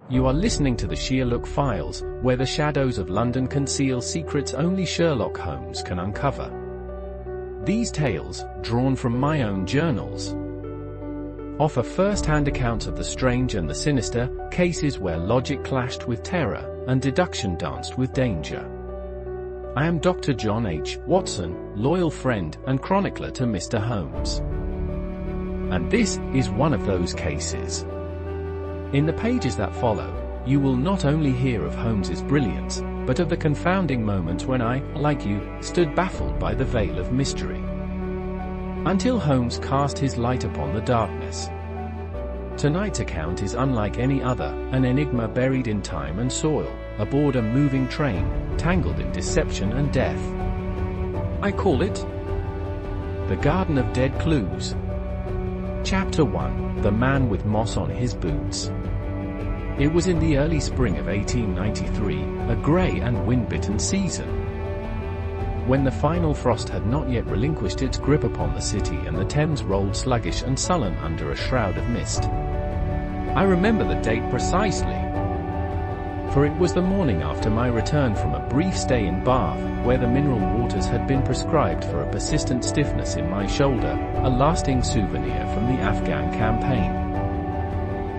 You are listening to the Sherlock Files, where the shadows of London conceal secrets only Sherlock Holmes can uncover. These tales, drawn from my own journals, offer first-hand accounts of the strange and the sinister, cases where logic clashed with terror, and deduction danced with danger. I am Dr. John H. Watson, loyal friend and chronicler to Mr. Holmes. And this is one of those cases. In the pages that follow, you will not only hear of Holmes's brilliance, but of the confounding moments when I, like you, stood baffled by the veil of mystery. Until Holmes cast his light upon the darkness. Tonight's account is unlike any other, an enigma buried in time and soil, aboard a moving train, tangled in deception and death. I call it The Garden of Dead Clues. Chapter 1, The Man with Moss on His Boots. It was in the early spring of 1893, a grey and wind-bitten season, when the final frost had not yet relinquished its grip upon the city and the Thames rolled sluggish and sullen under a shroud of mist. I remember the date precisely, for it was the morning after my return from a brief stay in Bath, where the mineral waters had been prescribed for a persistent stiffness in my shoulder, a lasting souvenir from the Afghan campaign.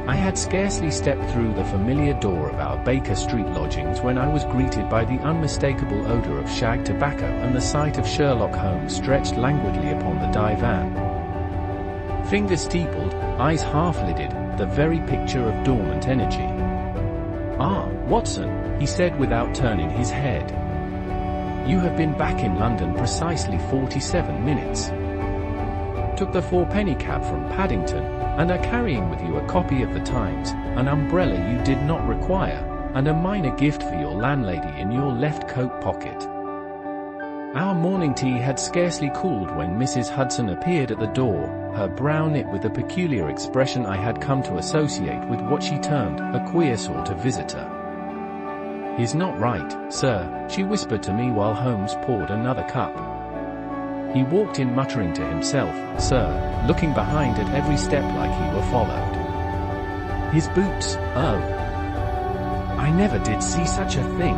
I had scarcely stepped through the familiar door of our Baker Street lodgings when I was greeted by the unmistakable odour of shag tobacco and the sight of Sherlock Holmes stretched languidly upon the divan. Fingers steepled, eyes half-lidded, the very picture of dormant energy. "Ah, Watson," he said without turning his head. "You have been back in London precisely 47 minutes. Took the four-penny cab from Paddington, and are carrying with you a copy of the Times, an umbrella you did not require, and a minor gift for your landlady in your left coat pocket." Our morning tea had scarcely cooled when Mrs. Hudson appeared at the door, her brow knit with the peculiar expression I had come to associate with what she termed a queer sort of visitor. "He's not right, sir," she whispered to me while Holmes poured another cup. "He walked in muttering to himself, sir, looking behind at every step like he were followed. His boots, oh! I never did see such a thing.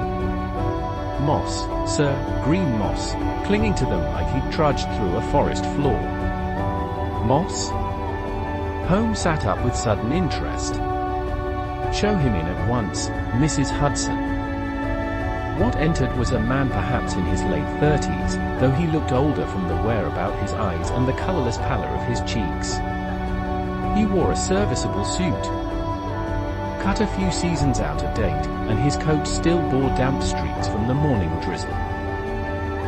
Moss, sir, green moss, clinging to them like he'd trudged through a forest floor." "Moss?" Holmes sat up with sudden interest. "Show him in at once, Mrs. Hudson." What entered was a man perhaps in his late 30s, though he looked older from the wear about his eyes and the colourless pallor of his cheeks. He wore a serviceable suit, cut a few seasons out of date, and his coat still bore damp streaks from the morning drizzle.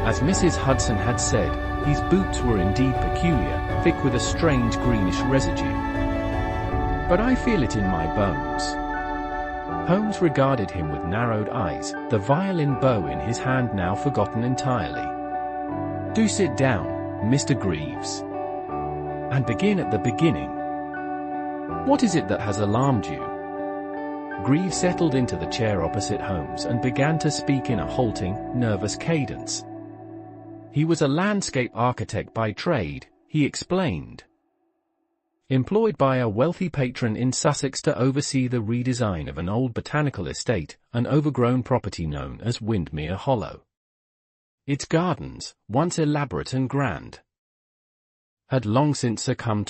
As Mrs. Hudson had said, his boots were indeed peculiar, thick with a strange greenish residue. But I feel it in my bones. Holmes regarded him with narrowed eyes, the violin bow in his hand now forgotten entirely. "Do sit down, Mr. Greaves, and begin at the beginning. What is it that has alarmed you?" Greaves settled into the chair opposite Holmes and began to speak in a halting, nervous cadence. He was a landscape architect by trade, he explained, employed by a wealthy patron in Sussex to oversee the redesign of an old botanical estate, an overgrown property known as Windermere Hollow. Its gardens, once elaborate and grand, had long since succumbed to